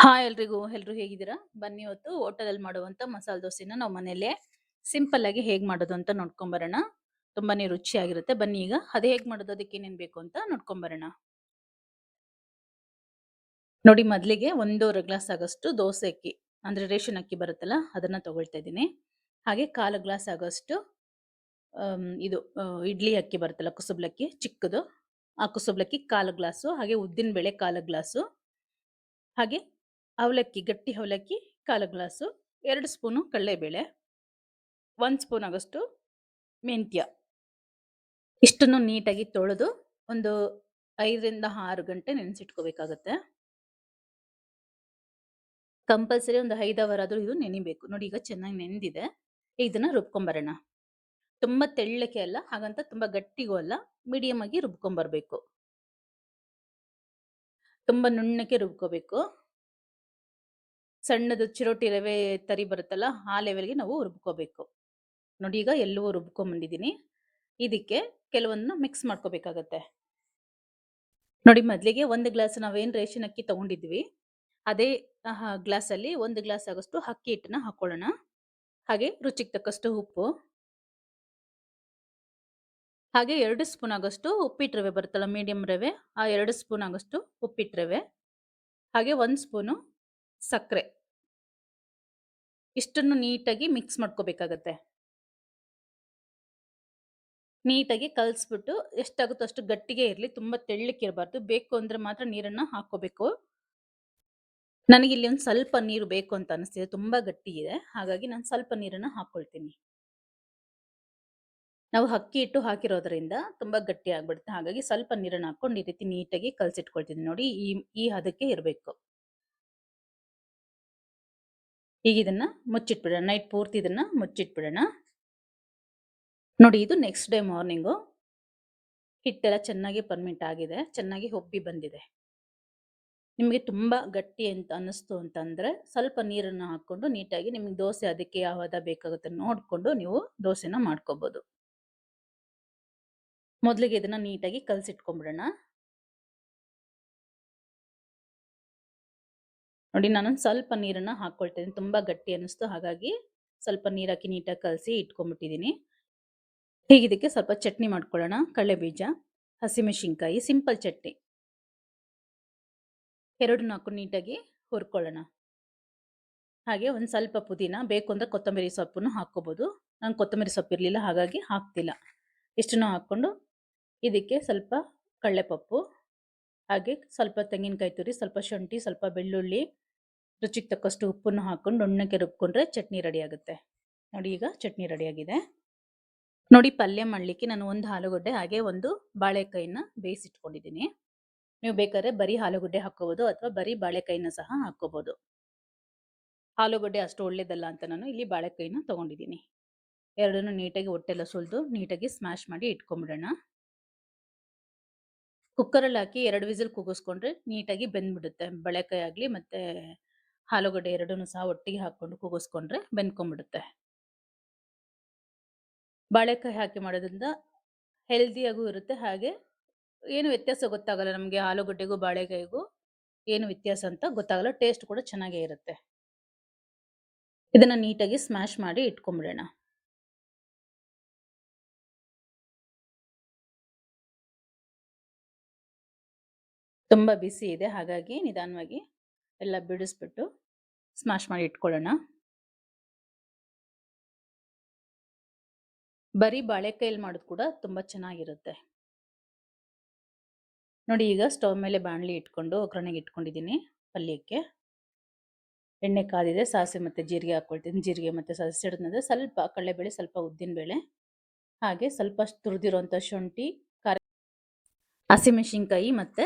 Hi ಎಲ್ರು ಹೇಗಿದ್ದೀರಾ? ಬನ್ನಿ ಇವತ್ತು ಹೋಟೆಲಲ್ಲಿ ಮಾಡುವಂತ ಮಸಾಲೆ ದೋಸೆನ ನಾವು ಮನೇಲೆ ಸಿಂಪಲ್ ಆಗಿ ಹೇಗ್ ಮಾಡೋದು ಅಂತ ನೋಡ್ಕೊಂಬರೋಣ. ತುಂಬಾನೇ ರುಚಿಯಾಗಿರುತ್ತೆ. ಬನ್ನಿ ಈಗ ಅದು ಹೇಗ್ ಮಾಡೋದು ಅದಕ್ಕೆ ಏನೇನ್ ಬೇಕು ಅಂತ ನೋಡ್ಕೊಂಬರೋಣ. ನೋಡಿ ಮೊದಲಿಗೆ 1 ಗ್ಲಾಸ್ ಆಗಷ್ಟು ದೋಸೆ ಅಕ್ಕಿ ಅಂದ್ರೆ ರೇಷನ್ ಅಕ್ಕಿ ಬರುತ್ತಲ್ಲ ಅದನ್ನ ತಗೊಳ್ತಾ ಇದ್ದೀನಿ. ಹಾಗೆ 1/4 ಗ್ಲಾಸ್ ಆಗಷ್ಟು ಇದು ಇಡ್ಲಿ ಅಕ್ಕಿ ಬರುತ್ತಲ್ಲ ಕುಸುಬ್ಲಕ್ಕಿ ಚಿಕ್ಕದು. ಆ ಕುಸುಬ್ಲಕ್ಕಿ 1/4 ಗ್ಲಾಸು, ಹಾಗೆ ಉದ್ದಿನ ಬೇಳೆ 1/4 ಗ್ಲಾಸು, ಹಾಗೆ ಅವಲಕ್ಕಿ ಗಟ್ಟಿ ಅವಲಕ್ಕಿ 1/4 ಗ್ಲಾಸು, 2 ಸ್ಪೂನು ಕಡಲೆಬೇಳೆ, 1 ಸ್ಪೂನ್ ಆಗಷ್ಟು ಮೆಂತ್ಯ. ಇಷ್ಟನ್ನು ನೀಟಾಗಿ ತೊಳೆದು ಒಂದು 5 ರಿಂದ 6 ಗಂಟೆ ನೆನೆಸಿಟ್ಕೋಬೇಕಾಗತ್ತೆ. ಕಂಪಲ್ಸರಿ ಒಂದು 5 ಅವರ್ ಆದ್ರೂ ಇದು ನೆನಿಬೇಕು. ನೋಡಿ ಈಗ ಚೆನ್ನಾಗಿ ನೆಂದಿದೆ. ಇದನ್ನ ರುಬ್ಕೊಂಬರೋಣ. ತುಂಬಾ ತೆಳ್ಳಕ್ಕೆ ಅಲ್ಲ, ಹಾಗಂತ ತುಂಬಾ ಗಟ್ಟಿಗೂ ಅಲ್ಲ, ಮೀಡಿಯಂ ಆಗಿ ರುಬ್ಕೊಂಬರ್ಬೇಕು. ತುಂಬಾ ನುಣ್ಣಕ್ಕೆ ರುಬ್ಕೋಬೇಕು. ಸಣ್ಣದು ಚಿರೋಟಿ ರವೆ ತರಿ ಬರುತ್ತಲ್ಲ ಆ ಲೆವೆಲ್ಗೆ ನಾವು ರುಬ್ಕೋಬೇಕು. ನೋಡಿ ಈಗ ಎಲ್ಲವೂ ರುಬ್ಕೊಂಬಂದಿದ್ದೀನಿ. ಇದಕ್ಕೆ ಕೆಲವನ್ನ ಮಿಕ್ಸ್ ಮಾಡ್ಕೋಬೇಕಾಗತ್ತೆ. ನೋಡಿ ಮೊದಲಿಗೆ 1 ಗ್ಲಾಸ್ ನಾವೇನು ರೇಷನ್ ಅಕ್ಕಿ ತಗೊಂಡಿದ್ವಿ ಅದೇ ಗ್ಲಾಸಲ್ಲಿ 1 ಗ್ಲಾಸ್ ಆಗಷ್ಟು ಅಕ್ಕಿ ಹಿಟ್ಟನ್ನ ಹಾಕೊಳ್ಳೋಣ. ಹಾಗೆ ರುಚಿಗೆ ತಕ್ಕಷ್ಟು ಉಪ್ಪು, ಹಾಗೆ 2 ಸ್ಪೂನ್ ಆಗಷ್ಟು ಉಪ್ಪಿಟ್ಟು ರವೆ ಬರುತ್ತಲ್ಲ ಮೀಡಿಯಂ ರವೆ, ಆ 2 ಸ್ಪೂನ್ ಆಗಷ್ಟು ಉಪ್ಪಿಟ್ಟು ರವೆ, ಹಾಗೆ 1 ಸ್ಪೂನು ಸಕ್ಕರೆ. ಇಷ್ಟನ್ನು ನೀಟಾಗಿ ಮಿಕ್ಸ್ ಮಾಡ್ಕೋಬೇಕಾಗತ್ತೆ. ನೀಟಾಗಿ ಕಲಿಸ್ಬಿಟ್ಟು ಎಷ್ಟಾಗುತ್ತೋ ಅಷ್ಟು ಗಟ್ಟಿಗೆ ಇರಲಿ, ತುಂಬಾ ತೆಳ್ಳಕ್ಕೆ ಇರಬಾರ್ದು. ಬೇಕು ಅಂದ್ರೆ ಮಾತ್ರ ನೀರನ್ನ ಹಾಕೋಬೇಕು. ನನಗಿಲ್ಲಿ ಒಂದು ಸ್ವಲ್ಪ ನೀರು ಬೇಕು ಅಂತ ಅನಿಸ್ತಿದೆ, ತುಂಬಾ ಗಟ್ಟಿ ಇದೆ, ಹಾಗಾಗಿ ನಾನು ಸ್ವಲ್ಪ ನೀರನ್ನ ಹಾಕೊಳ್ತೀನಿ. ನಾವು ಅಕ್ಕಿ ಹಿಟ್ಟು ಹಾಕಿರೋದ್ರಿಂದ ತುಂಬಾ ಗಟ್ಟಿ ಆಗ್ಬಿಡುತ್ತೆ, ಹಾಗಾಗಿ ಸ್ವಲ್ಪ ನೀರನ್ನ ಹಾಕೊಂಡು ಈ ರೀತಿ ನೀಟಾಗಿ ಕಲಸಿಟ್ಕೊಳ್ತೀನಿ. ನೋಡಿ ಈ ಹದಕ್ಕೆ ಇರಬೇಕು. ಈಗ ಇದನ್ನ ಮುಚ್ಚಿಟ್ಬಿಡೋಣ, ನೈಟ್ ಪೂರ್ತಿ ಇದನ್ನ ಮುಚ್ಚಿಟ್ಬಿಡೋಣ. ನೋಡಿ ಇದು ನೆಕ್ಸ್ಟ್ ಡೇ ಮಾರ್ನಿಂಗು ಹಿಟ್ಟೆಲ್ಲ ಚೆನ್ನಾಗಿ ಪರ್ಮೆಂಟ್ ಆಗಿದೆ, ಚೆನ್ನಾಗಿ ಹೊಬ್ಬಿ ಬಂದಿದೆ. ನಿಮಗೆ ತುಂಬಾ ಗಟ್ಟಿ ಅಂತ ಅನ್ನಿಸ್ತು ಅಂತಂದ್ರೆ ಸ್ವಲ್ಪ ನೀರನ್ನ ಹಾಕೊಂಡು ನೀಟಾಗಿ ನಿಮ್ಗೆ ದೋಸೆ ಅದಕ್ಕೆ ಯಾವ ಹದ ಬೇಕಾಗುತ್ತೆ ನೋಡ್ಕೊಂಡು ನೀವು ದೋಸೆನ ಮಾಡ್ಕೋಬಹುದು. ಮೊದಲಿಗೆ ಇದನ್ನ ನೀಟಾಗಿ ಕಲಸಿಟ್ಕೊಂಡ್ಬಿಡೋಣ. ನೋಡಿ ನಾನೊಂದು ಸ್ವಲ್ಪ ನೀರನ್ನ ಹಾಕೊಳ್ತೇನೆ, ತುಂಬಾ ಗಟ್ಟಿ ಅನ್ನಿಸ್ತು, ಹಾಗಾಗಿ ಸ್ವಲ್ಪ ನೀರ್ ಹಾಕಿ ನೀಟಾಗಿ ಕಲಸಿ ಇಟ್ಕೊಂಡ್ಬಿಟ್ಟಿದ್ದೀನಿ. ಈಗ ಇದಕ್ಕೆ ಸ್ವಲ್ಪ ಚಟ್ನಿ ಮಾಡ್ಕೊಳ್ಳೋಣ. ಕಡಲೆ ಬೀಜ, ಹಸಿಮೆಣಸಿನ್ಕಾಯಿ, ಸಿಂಪಲ್ ಚಟ್ನಿ ಎರಡನ್ನೂ ಹಾಕೊಂಡು ನೀಟಾಗಿ ಹುರ್ಕೊಳ್ಳೋಣ. ಹಾಗೆ ಒಂದು ಸ್ವಲ್ಪ ಪುದೀನ, ಬೇಕು ಅಂದ್ರೆ ಕೊತ್ತಂಬರಿ ಸೊಪ್ಪನ್ನು ಹಾಕ್ಕೋಬೋದು. ನಾನು ಕೊತ್ತಂಬರಿ ಸೊಪ್ಪು ಇರಲಿಲ್ಲ ಹಾಗಾಗಿ ಹಾಕ್ತಿಲ್ಲ. ಇಷ್ಟನ್ನು ಹಾಕ್ಕೊಂಡು ಇದಕ್ಕೆ ಸ್ವಲ್ಪ ಕಡಲೆಪಪ್ಪು, ಹಾಗೆ ಸ್ವಲ್ಪ ತೆಂಗಿನಕಾಯಿ ತುರಿ, ಸ್ವಲ್ಪ ಶುಂಠಿ, ಸ್ವಲ್ಪ ಬೆಳ್ಳುಳ್ಳಿ, ರುಚಿಗೆ ತಕ್ಕಷ್ಟು ಉಪ್ಪನ್ನು ಹಾಕೊಂಡು ನುಣ್ಣಗೆ ರುಬ್ಕೊಂಡ್ರೆ ಚಟ್ನಿ ರೆಡಿ ಆಗುತ್ತೆ. ನೋಡಿ ಈಗ ಚಟ್ನಿ ರೆಡಿಯಾಗಿದೆ. ನೋಡಿ ಪಲ್ಯ ಮಾಡಲಿಕ್ಕೆ ನಾನು ಒಂದು ಆಲೂಗಡ್ಡೆ ಹಾಗೆ ಒಂದು ಬಾಳೆಕಾಯಿನ ಬೇಯಿಸಿಟ್ಕೊಂಡಿದ್ದೀನಿ. ನೀವು ಬೇಕಾದ್ರೆ ಬರೀ ಆಲೂಗಡ್ಡೆ ಹಾಕೋಬಹುದು ಅಥವಾ ಬರೀ ಬಾಳೆಕಾಯಿನ ಸಹ ಹಾಕೋಬಹುದು. ಆಲೂಗಡ್ಡೆ ಅಷ್ಟು ಒಳ್ಳೇದಲ್ಲ ಅಂತ ನಾನು ಇಲ್ಲಿ ಬಾಳೆಕಾಯಿನ ತಗೊಂಡಿದ್ದೀನಿ. ಎರಡನ್ನೂ ನೀಟಾಗಿ ಹೊಟ್ಟೆಲ್ಲ ಸುಲಿದು ನೀಟಾಗಿ ಸ್ಮ್ಯಾಶ್ ಮಾಡಿ ಇಟ್ಕೊಂಡ್ಬಿಡೋಣ. ಕುಕ್ಕರಲ್ಲಿ ಹಾಕಿ 2 ವಿಸಿಲ್ ಕೂಗಿಸ್ಕೊಂಡ್ರೆ ನೀಟಾಗಿ ಬೆಂದ್ಬಿಡುತ್ತೆ. ಬಾಳೆಕಾಯಿ ಆಗಲಿ ಮತ್ತೆ ಆಲೂಗಡ್ಡೆ ಎರಡನ್ನೂ ಸಹ ಒಟ್ಟಿಗೆ ಹಾಕೊಂಡು ಕೂಗಿಸ್ಕೊಂಡ್ರೆ ಬೆಂದ್ಕೊಂಡ್ಬಿಡುತ್ತೆ. ಬಾಳೆಕಾಯಿ ಹಾಕಿ ಮಾಡೋದ್ರಿಂದ ಹೆಲ್ದಿಯಾಗೂ ಇರುತ್ತೆ, ಹಾಗೆ ಏನು ವ್ಯತ್ಯಾಸ ಗೊತ್ತಾಗಲ್ಲ ನಮಗೆ. ಆಲೂಗಡ್ಡೆಗೂ ಬಾಳೆಕಾಯಿಗೂ ಏನು ವ್ಯತ್ಯಾಸ ಅಂತ ಗೊತ್ತಾಗಲ್ಲ, ಟೇಸ್ಟ್ ಕೂಡ ಚೆನ್ನಾಗೇ ಇರುತ್ತೆ. ಇದನ್ನ ನೀಟಾಗಿ ಸ್ಮ್ಯಾಶ್ ಮಾಡಿ ಇಟ್ಕೊಂಡ್ಬಿಡೋಣ. ತುಂಬಾ ಬಿಸಿ ಇದೆ, ಹಾಗಾಗಿ ನಿಧಾನವಾಗಿ ಎಲ್ಲ ಬಿಡಿಸ್ಬಿಟ್ಟು ಸ್ಮ್ಯಾಶ್ ಮಾಡಿ ಇಟ್ಕೊಳ್ಳೋಣ. ಬರೀ ಬಾಳೆಕಾಯಲ್ಲಿ ಮಾಡೋದು ಕೂಡ ತುಂಬಾ ಚೆನ್ನಾಗಿರುತ್ತೆ. ನೋಡಿ ಈಗ ಸ್ಟವ್ ಮೇಲೆ ಬಾಣಲಿ ಇಟ್ಕೊಂಡು ಒಗ್ಗರಣೆಗೆ ಇಟ್ಕೊಂಡಿದ್ದೀನಿ ಪಲ್ಯಕ್ಕೆ. ಎಣ್ಣೆ ಕಾದಿದೆ, ಸಾಸಿವೆ ಮತ್ತು ಜೀರಿಗೆ ಹಾಕ್ಕೊಳ್ತೀನಿ. ಜೀರಿಗೆ ಮತ್ತು ಸಾಸಿವೆ ಸಿಡಿದ್ಮೇಲೆ ಸ್ವಲ್ಪ ಕಡಲೆಬೇಳೆ, ಸ್ವಲ್ಪ ಉದ್ದಿನಬೇಳೆ, ಹಾಗೆ ಸ್ವಲ್ಪ ತುರಿದಿರುವಂಥ ಶುಂಠಿ, ಹಸಿಮೆಣಸಿನ್ಕಾಯಿ ಮತ್ತು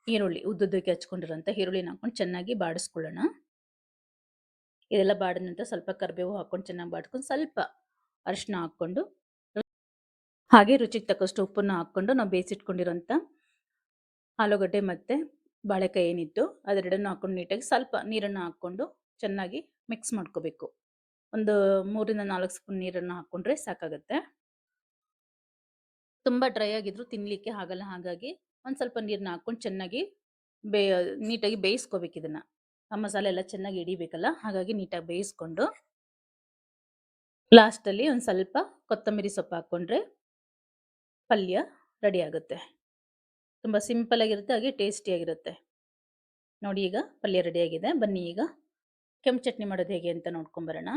ಈರುಳ್ಳಿ, ಉದ್ದುದ್ದಕ್ಕೆ ಹಚ್ಕೊಂಡಿರೋಂಥ ಈರುಳ್ಳಿನ ಹಾಕೊಂಡು ಚೆನ್ನಾಗಿ ಬಾಡಿಸ್ಕೊಳ್ಳೋಣ. ಇದೆಲ್ಲ ಬಾಡಿದ ನಂತರ ಸ್ವಲ್ಪ ಕರಿಬೇವು ಹಾಕೊಂಡು ಚೆನ್ನಾಗಿ ಬಾಡ್ಕೊಂಡು ಸ್ವಲ್ಪ ಅರಿಶಿನ ಹಾಕ್ಕೊಂಡು ಹಾಗೆ ರುಚಿಗೆ ತಕ್ಕಷ್ಟು ಉಪ್ಪನ್ನು ಹಾಕ್ಕೊಂಡು ನಾವು ಬೇಯಿಸಿಟ್ಕೊಂಡಿರೋಂಥ ಆಲೂಗಡ್ಡೆ ಮತ್ತು ಬಾಳೆಕಾಯಿ ಏನಿತ್ತು ಅದೆರಡನ್ನು ಹಾಕೊಂಡು ನೀಟಾಗಿ ಸ್ವಲ್ಪ ನೀರನ್ನು ಹಾಕ್ಕೊಂಡು ಚೆನ್ನಾಗಿ ಮಿಕ್ಸ್ ಮಾಡ್ಕೋಬೇಕು. ಒಂದು 3 ರಿಂದ 4 ಸ್ಪೂನ್ ನೀರನ್ನು ಹಾಕ್ಕೊಂಡ್ರೆ ಸಾಕಾಗುತ್ತೆ. ತುಂಬ ಡ್ರೈ ಆಗಿದ್ರು ತಿನ್ನಲಿಕ್ಕೆ ಆಗಲ್ಲ, ಹಾಗಾಗಿ ಒಂದು ಸ್ವಲ್ಪ ನೀರನ್ನ ಹಾಕ್ಕೊಂಡು ಚೆನ್ನಾಗಿ ನೀಟಾಗಿ ಬೇಯಿಸ್ಕೋಬೇಕು ಇದನ್ನು. ಆ ಮಸಾಲೆ ಎಲ್ಲ ಚೆನ್ನಾಗಿ ಹಿಡಿಬೇಕಲ್ಲ, ಹಾಗಾಗಿ ನೀಟಾಗಿ ಬೇಯಿಸ್ಕೊಂಡು ಲಾಸ್ಟಲ್ಲಿ ಒಂದು ಸ್ವಲ್ಪ ಕೊತ್ತಂಬರಿ ಸೊಪ್ಪು ಹಾಕ್ಕೊಂಡ್ರೆ ಪಲ್ಯ ರೆಡಿ ಆಗುತ್ತೆ. ತುಂಬ ಸಿಂಪಲ್ ಆಗಿರುತ್ತೆ, ಹಾಗೆ ಟೇಸ್ಟಿಯಾಗಿರುತ್ತೆ. ನೋಡಿ ಈಗ ಪಲ್ಯ ರೆಡಿಯಾಗಿದೆ. ಬನ್ನಿ ಈಗ ಕೆಂಪು ಚಟ್ನಿ ಮಾಡೋದು ಹೇಗೆ ಅಂತ ನೋಡ್ಕೊಂಬರೋಣ.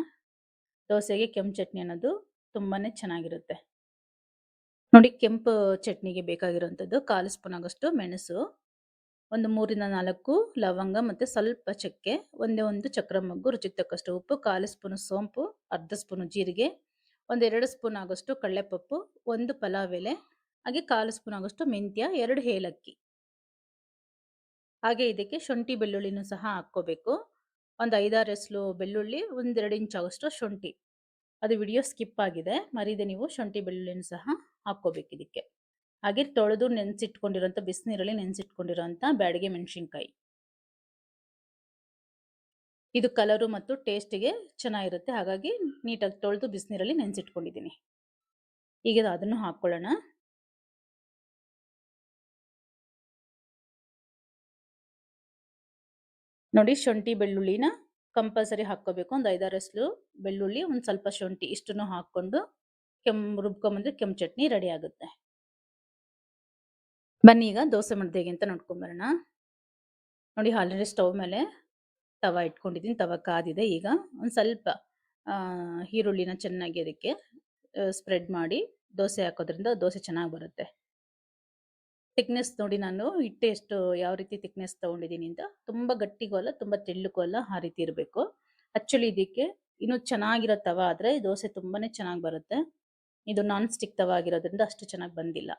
ದೋಸೆಗೆ ಕೆಂಪು ಚಟ್ನಿ ಅನ್ನೋದು ತುಂಬಾ ಚೆನ್ನಾಗಿರುತ್ತೆ. ನೋಡಿ, ಕೆಂಪು ಚಟ್ನಿಗೆ ಬೇಕಾಗಿರುವಂಥದ್ದು 1/4 ಸ್ಪೂನ್ ಆಗೋಷ್ಟು ಮೆಣಸು, ಒಂದು 3 ಇಂದ 4 ಲವಂಗ ಮತ್ತು ಸ್ವಲ್ಪ ಚಕ್ಕೆ, ಒಂದೇ ಒಂದು ಚಕ್ರ ಮೊಗ್ಗು, ರುಚಿಗೆ ತಕ್ಕಷ್ಟು ಉಪ್ಪು, 1/4 ಸ್ಪೂನು ಸೋಂಪು, ಅರ್ಧ ಸ್ಪೂನು ಜೀರಿಗೆ, ಒಂದು 2 ಸ್ಪೂನ್ ಆಗೋಷ್ಟು ಕಡಲೆಪಪ್ಪು, ಒಂದು ಪಲಾವ್ ಎಲೆ, ಹಾಗೆ 1/4 ಸ್ಪೂನ್ ಆಗೋಷ್ಟು ಮೆಂತ್ಯ, 2 ಏಲಕ್ಕಿ. ಹಾಗೆ ಇದಕ್ಕೆ ಶುಂಠಿ ಬೆಳ್ಳುಳ್ಳಿನೂ ಸಹ ಹಾಕ್ಕೋಬೇಕು. ಒಂದು 5-6 ಎಸ್ಲು ಬೆಳ್ಳುಳ್ಳಿ, 1-2 ಇಂಚ್ ಆಗೋಷ್ಟು ಶುಂಠಿ. ಅದು ವಿಡಿಯೋ ಸ್ಕಿಪ್ ಆಗಿದೆ, ಮರೀದೆ ನೀವು ಶುಂಠಿ ಬೆಳ್ಳುಳ್ಳಿನೂ ಸಹ ಹಾಕ್ಕೋಬೇಕು ಇದಕ್ಕೆ. ಹಾಗೆ ತೊಳೆದು ನೆನೆಸಿಟ್ಕೊಂಡಿರೋಂಥ ಬಿಸಿನೀರಲ್ಲಿ ನೆನೆಸಿಟ್ಕೊಂಡಿರೋಂಥ ಬ್ಯಾಡಗೆ ಮೆಣಸಿನ್ಕಾಯಿ. ಇದು ಕಲರು ಮತ್ತು ಟೇಸ್ಟಿಗೆ ಚೆನ್ನಾಗಿರುತ್ತೆ, ಹಾಗಾಗಿ ನೀಟಾಗಿ ತೊಳೆದು ಬಿಸಿನೀರಲ್ಲಿ ನೆನೆಸಿಟ್ಕೊಂಡಿದ್ದೀನಿ. ಈಗ ಅದನ್ನು ಹಾಕ್ಕೊಳ್ಳೋಣ. ನೋಡಿ, ಶುಂಠಿ ಬೆಳ್ಳುಳ್ಳಿನ ಕಂಪಲ್ಸರಿ ಹಾಕ್ಕೋಬೇಕು. ಒಂದು 5-6 ಎಸ್ಲು ಬೆಳ್ಳುಳ್ಳಿ, ಒಂದು ಸ್ವಲ್ಪ ಶುಂಠಿ, ಇಷ್ಟನ್ನು ಹಾಕ್ಕೊಂಡು ರುಬ್ಕೊಂಬಂದ್ರೆ ಕೆಂಪು ಚಟ್ನಿ ರೆಡಿ ಆಗುತ್ತೆ. ಬನ್ನಿ ಈಗ ದೋಸೆ ಮಾಡೋದು ಹೇಗೆ ಅಂತ ನೋಡ್ಕೊಂಬರೋಣ. ನೋಡಿ, ಆಲ್ರೆಡಿ ಸ್ಟವ್ ಮೇಲೆ ತವ ಇಟ್ಕೊಂಡಿದ್ದೀನಿ. ತವ ಕಾದಿದೆ. ಈಗ ಒಂದು ಸ್ವಲ್ಪ ಈರುಳ್ಳಿನ ಚೆನ್ನಾಗಿ ಅದಕ್ಕೆ ಸ್ಪ್ರೆಡ್ ಮಾಡಿ ದೋಸೆ ಹಾಕೋದ್ರಿಂದ ದೋಸೆ ಚೆನ್ನಾಗಿ ಬರುತ್ತೆ. ಥಿಕ್ನೆಸ್ ನೋಡಿ, ನಾನು ಹಿಟ್ಟು ಎಷ್ಟು ಯಾವ ರೀತಿ ಥಿಕ್ನೆಸ್ ತೊಗೊಂಡಿದ್ದೀನಿ ಅಂತ. ತುಂಬ ಗಟ್ಟಿಗೂ ಅಲ್ಲ, ತುಂಬ ತೆಳ್ಳಗೂ ಅಲ್ಲ, ಆ ರೀತಿ ಇರಬೇಕು. ಆ್ಯಕ್ಚುಲಿ ಇದಕ್ಕೆ ಇನ್ನೂ ಚೆನ್ನಾಗಿರೋ ತವ ಆದರೆ ದೋಸೆ ತುಂಬಾ ಚೆನ್ನಾಗಿ ಬರುತ್ತೆ. ಇದು ನಾನ್ ಸ್ಟಿಕ್ ತವ ಆಗಿರೋದ್ರಿಂದ ಅಷ್ಟು ಚೆನ್ನಾಗಿ ಬಂದಿಲ್ಲ.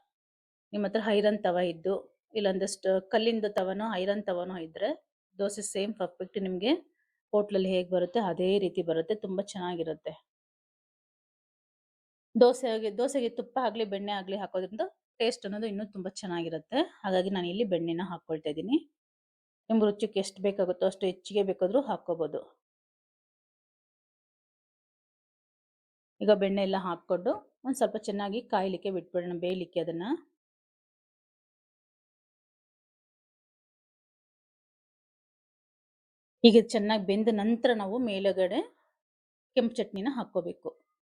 ನಿಮ್ಮ ಹತ್ರ ಐರನ್ ತವ ಇದ್ದು, ಇಲ್ಲೊಂದಷ್ಟು ಕಲ್ಲಿಂದ ತವನೋ ಐರನ್ ತವನೋ ಇದ್ದರೆ ದೋಸೆ ಸೇಮ್ ಪರ್ಫೆಕ್ಟ್ ನಿಮಗೆ ಹೋಟ್ಲಲ್ಲಿ ಹೇಗೆ ಬರುತ್ತೆ ಅದೇ ರೀತಿ ಬರುತ್ತೆ. ತುಂಬ ಚೆನ್ನಾಗಿರುತ್ತೆ. ದೋಸೆಗೆ ತುಪ್ಪ ಆಗಲಿ ಬೆಣ್ಣೆ ಆಗಲಿ ಹಾಕೋದ್ರಿಂದ ಟೇಸ್ಟ್ ಅನ್ನೋದು ಇನ್ನೂ ತುಂಬ ಚೆನ್ನಾಗಿರುತ್ತೆ. ಹಾಗಾಗಿ ನಾನು ಇಲ್ಲಿ ಬೆಣ್ಣೆನ ಹಾಕ್ಕೊಳ್ತಾ ಇದ್ದೀನಿ. ನಿಮ್ಮ ರುಚಿಗೆ ಎಷ್ಟು ಬೇಕಾಗುತ್ತೋ ಅಷ್ಟು ಹೆಚ್ಚಿಗೆ ಬೇಕಾದರೂ ಹಾಕ್ಕೋಬೋದು. ಈಗ ಬೆಣ್ಣೆ ಎಲ್ಲ ಹಾಕ್ಕೊಂಡು ಒಂದು ಸ್ವಲ್ಪ ಚೆನ್ನಾಗಿ ಕಾಯಲಿಕ್ಕೆ ಬಿಟ್ಬಿಡೋಣ, ಬೇಯಲಿಕ್ಕೆ ಅದನ್ನು. ಈಗ ಚೆನ್ನಾಗಿ ಬೆಂದ ನಂತರ ನಾವು ಮೇಲುಗಡೆ ಕೆಂಪು ಚಟ್ನಿನ ಹಾಕ್ಕೋಬೇಕು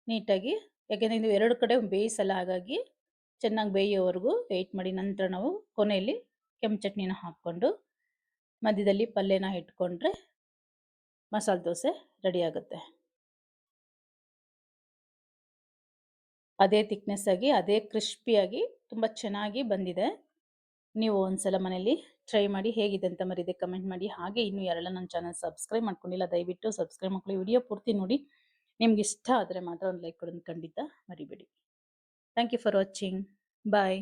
ನೀಟಾಗಿ. ಯಾಕೆಂದರೆ ಇದು 2 ಕಡೆ ಬೇಯಿಸಲ್ಲ, ಹಾಗಾಗಿ ಚೆನ್ನಾಗಿ ಬೇಯೋವರೆಗೂ ವೆಯ್ಟ್ ಮಾಡಿ. ನಂತರ ನಾವು ಕೊನೆಯಲ್ಲಿ ಕೆಂಪು ಚಟ್ನಿನ ಹಾಕ್ಕೊಂಡು ಮಧ್ಯದಲ್ಲಿ ಪಲ್ಯನ ಇಟ್ಕೊಂಡ್ರೆ ಮಸಾಲೆ ದೋಸೆ ರೆಡಿ ಆಗುತ್ತೆ. ಅದೇ ಥಿಕ್ನೆಸ್ ಆಗಿ, ಅದೇ ಕ್ರಿಸ್ಪಿಯಾಗಿ ತುಂಬ ಚೆನ್ನಾಗಿ ಬಂದಿದೆ. ನೀವು ಒಂದ್ಸಲ ಮನೇಲಿ ಟ್ರೈ ಮಾಡಿ, ಹೇಗಿದೆ ಅಂತ ಮರೀದೆ ಕಮೆಂಟ್ ಮಾಡಿ. ಹಾಗೆ ಇನ್ನೂ ಯಾರೆಲ್ಲ ನನ್ನ ಚಾನಲ್ ಸಬ್ಸ್ಕ್ರೈಬ್ ಮಾಡ್ಕೊಂಡಿಲ್ಲ ದಯವಿಟ್ಟು ಸಬ್ಸ್ಕ್ರೈಬ್ ಮಾಡ್ಕೊಳ್ಳಿ. ವಿಡಿಯೋ ಪೂರ್ತಿ ನೋಡಿ. ನಿಮ್ಗೆ ಇಷ್ಟ ಆದರೆ ಮಾತ್ರ ಒಂದು ಲೈಕ್ ಕೊಡೋದು ಖಂಡಿತ ಮರಿಬೇಡಿ. Thank you for watching. Bye.